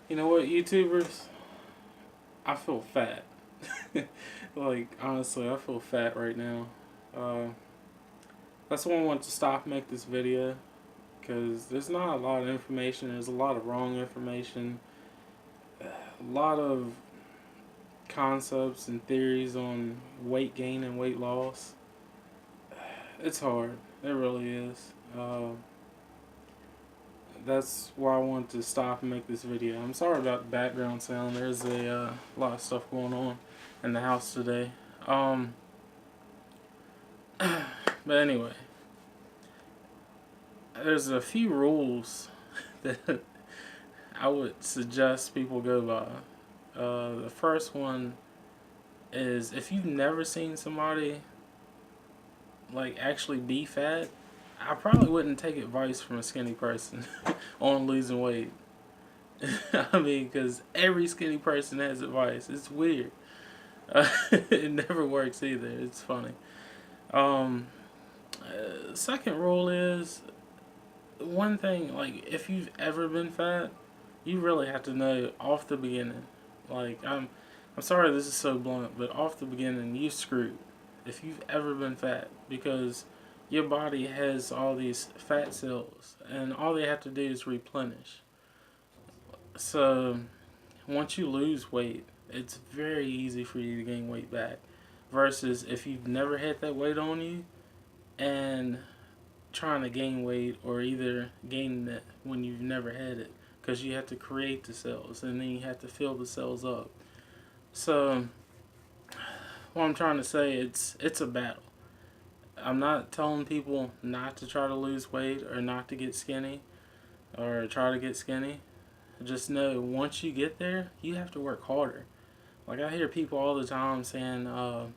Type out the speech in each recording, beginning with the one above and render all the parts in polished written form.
You know what, YouTubers? I feel fat. Like, honestly, I feel fat right now. Uh, that's why I want to stop and make this video. Because there's not a lot of information. There's a lot of wrong information. A lot of concepts and theories on weight gain and weight loss. It's hard. It really is. That's why I wanted to stop and make this video. I'm sorry about the background sound. There's a lot of stuff going on in the house today. But anyway, there's a few rules that I would suggest people go by. The first one is if you've never seen somebody like actually be fat, I probably wouldn't take advice from a skinny person on losing weight. I mean, because every skinny person has advice. It's weird. It never works either. It's funny. Um, Second rule is one thing. Like, if you've ever been fat, you really have to know off the beginning. Like, I'm sorry this is so blunt, but off the beginning, you screwed. If you've ever been fat, because your body has all these fat cells, and all they have to do is replenish. So once you lose weight, it's very easy for you to gain weight back. Versus if you've never had that weight on you and trying to gain weight, or either gaining it when you've never had it, because you have to create the cells and then you have to fill the cells up. So what I'm trying to say, it's a battle. I'm not telling people not to try to lose weight or not to get skinny or try to get skinny. Just know once you get there, you have to work harder. Like, I hear people all the time saying, "Oh,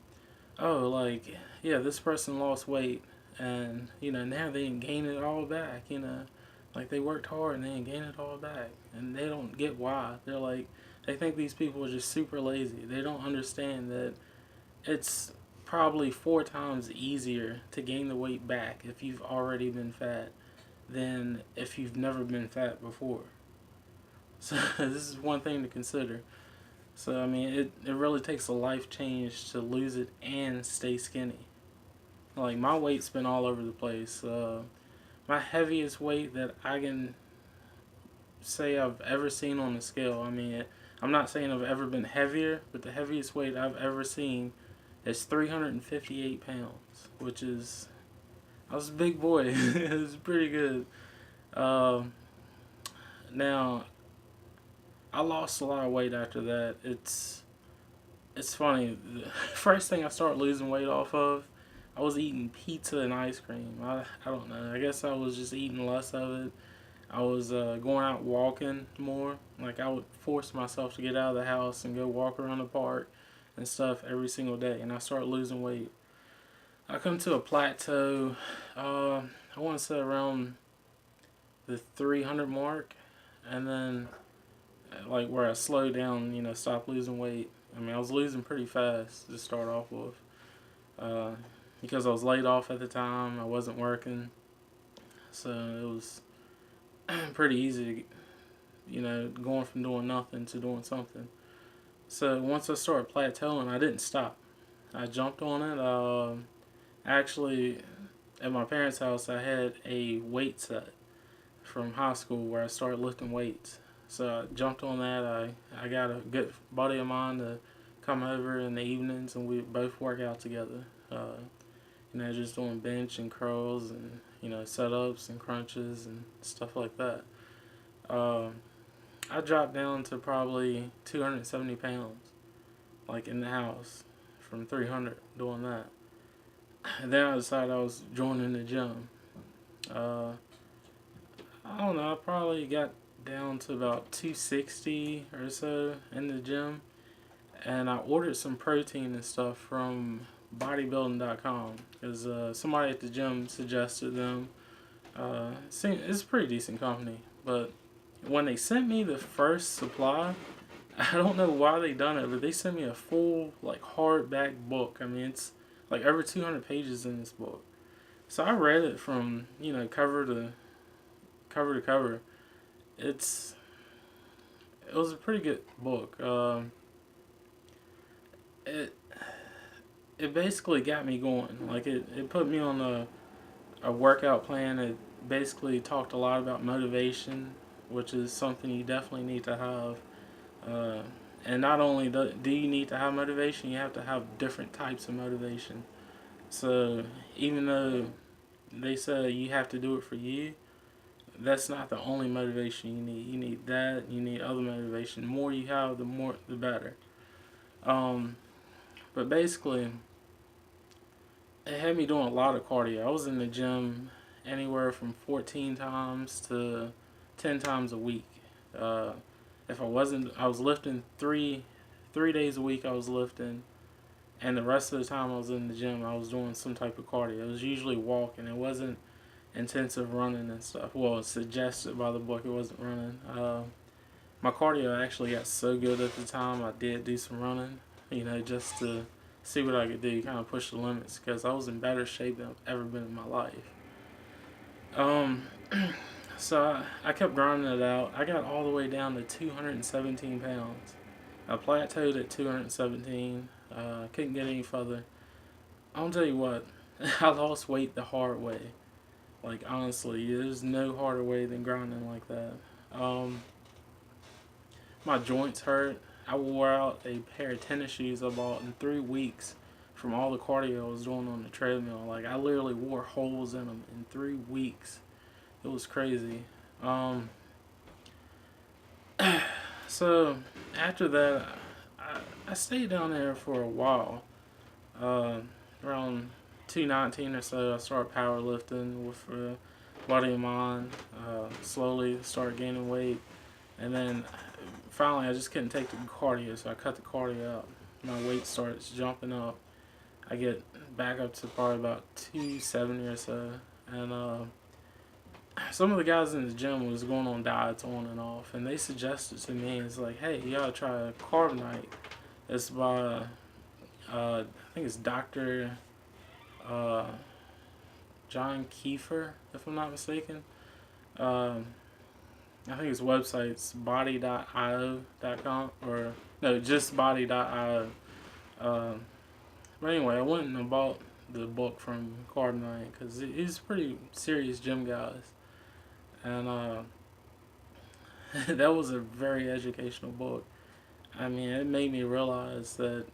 like, yeah, this person lost weight, and now they didn't gain it all back. Like they worked hard and they didn't gain it all back, and they don't get why. They're like, they think these people are just super lazy. They don't understand that it's probably 4 times easier to gain the weight back if you've already been fat than if you've never been fat before. So this is one thing to consider. So I mean, it really takes a life change to lose it and stay skinny. Like, my weight's been all over the place. My heaviest weight that I can say I've ever seen on the scale. I mean, I'm not saying I've ever been heavier, but the heaviest weight I've ever seen is 358 pounds, which is, I was a big boy. It was pretty good. Um, Now, I lost a lot of weight after that. It's funny. The first thing I started losing weight off of, I was eating pizza and ice cream. I don't know. I guess I was just eating less of it. I was going out walking more. Like, I would force myself to get out of the house and go walk around the park and stuff every single day. And I started losing weight. I come to a plateau. I want to say around the 300 mark, and then like where I slowed down. Stop losing weight. I mean, I was losing pretty fast to start off with. Uh, because I was laid off at the time, I wasn't working, so it was pretty easy going from doing nothing to doing something. So once I started plateauing, I didn't stop. I jumped on it. Actually, at my parents' house, I had a weight set from high school where I started lifting weights. So I jumped on that. I got a good buddy of mine to come over in the evenings, and we both work out together. Just doing bench and curls and setups and crunches and stuff like that. Um, I dropped down to probably 270 pounds, like in the house, from 300 doing that. And then I decided I was joining the gym. Uh, I don't know, I probably got down to about 260 or so in the gym. And I ordered some protein and stuff from bodybuilding.com because somebody at the gym suggested them. It's a pretty decent company, but when they sent me the first supply, I don't know why they done it, but they sent me a full like hardback book. I mean, it's like over 200 pages in this book. So I read it from cover to cover. It's it was a pretty good book. It it basically got me going. Like it put me on a workout plan. It basically talked a lot about motivation, which is something you definitely need to have. Uh, and not only do you need to have motivation, you have to have different types of motivation. So even though they say you have to do it for you, that's not the only motivation you need. You need that. You need other motivation. The more you have, the better. Um, but basically, it had me doing a lot of cardio. I was in the gym anywhere from 14 times to 10 times a week. Uh, if I wasn't, I was lifting 3 days a week. I was lifting, and the rest of the time I was in the gym, I was doing some type of cardio. It was usually walking. It wasn't intensive running and stuff. Well, it's suggested by the book. It wasn't running. My cardio actually got so good at the time. I did do some running, just to see what I could do, kind of push the limits, because I was in better shape than I've ever been in my life. Um, so I kept grinding it out. I got all the way down to 217 pounds. I plateaued at 217. Couldn't get any further. I'll tell you what, I lost weight the hard way. Like, honestly, there's no harder way than grinding like that. Um, my joints hurt. I wore out a pair of tennis shoes I bought in 3 weeks from all the cardio I was doing on the treadmill. Like, I literally wore holes in them in 3 weeks. It was crazy. Um, so after that, I stayed down there for a while. Uh, Around 219 or so, I started powerlifting with Buddy of mine. Slowly started gaining weight, and then finally I just couldn't take the cardio, so I cut the cardio out. My weight starts jumping up. I get back up to probably about 270 or so, and some of the guys in the gym was going on diets on and off, and they suggested to me, it's like, hey, you gotta try Carbonite. It's by I think it's Dr. Uh, John Kiefer, if I'm not mistaken. Um, I think his website's body.io.com, or no, just body.io. But anyway, I went and bought the book from Carbonite because he's pretty serious gym guys, and that was a very educational book. I mean, it made me realize that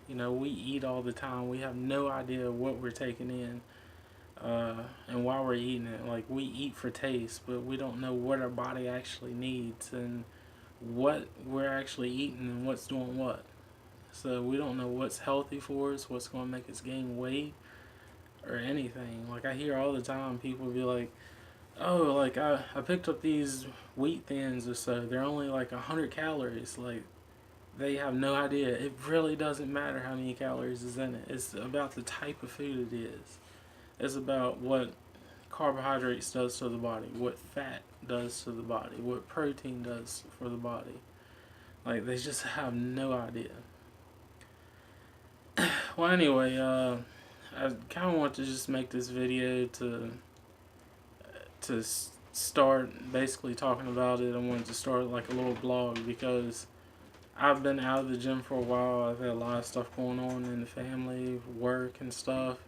we eat all the time. We have no idea what we're taking in, and why we're eating it. Like, we eat for taste, but we don't know what our body actually needs and what we're actually eating and what's doing what. So we don't know what's healthy for us, what's going to make us gain weight, or anything. Like, I hear all the time people be like, oh, like, I picked up these wheat thins or so. They're only like 100 calories. Like, they have no idea. It really doesn't matter how many calories is in it. It's about the type of food it is. It's about what carbohydrates does to the body, what fat does to the body, what protein does for the body. Like, they just have no idea. Well, anyway, I kind of want to just make this video to start basically talking about it. I wanted to start like a little blog because I've been out of the gym for a while. I've had a lot of stuff going on in the family, work, and stuff.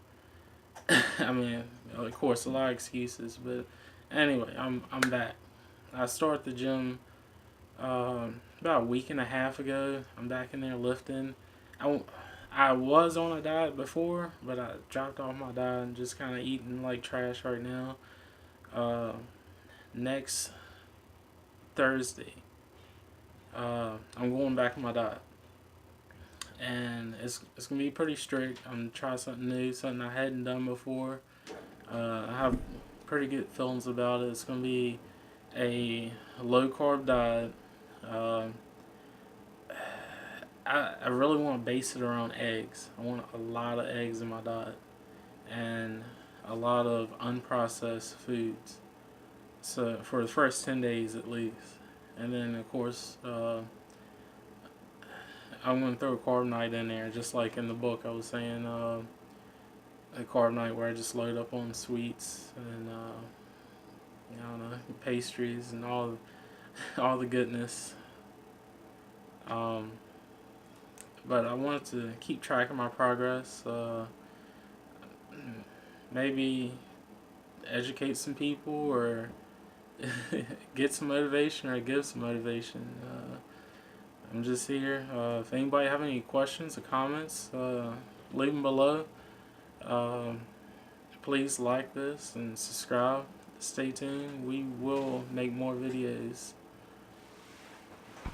I mean, of course, a lot of excuses, but anyway, I'm back. I started the gym about a week and a half ago. I'm back in there lifting. I, I was on a diet before, but I dropped off my diet and just kind of eating like trash right now. Uh, Next Thursday, I'm going back on my diet, and it's gonna be pretty strict. I'm gonna try something new, something I hadn't done before. I have pretty good feelings about it. It's gonna be a low carb diet. Um, I really want to base it around eggs. I want a lot of eggs in my diet and a lot of unprocessed foods. So for the first 10 days at least, and then of course I'm gonna throw a carb night in there, just like in the book I was saying. A carb night where I just load up on sweets and I don't know, pastries and all the goodness. Um, but I wanted to keep track of my progress. Maybe educate some people or get some motivation or give some motivation. I'm just here. If anybody have any questions or comments, leave them below. Um, Please like this and subscribe. Stay tuned. We will make more videos.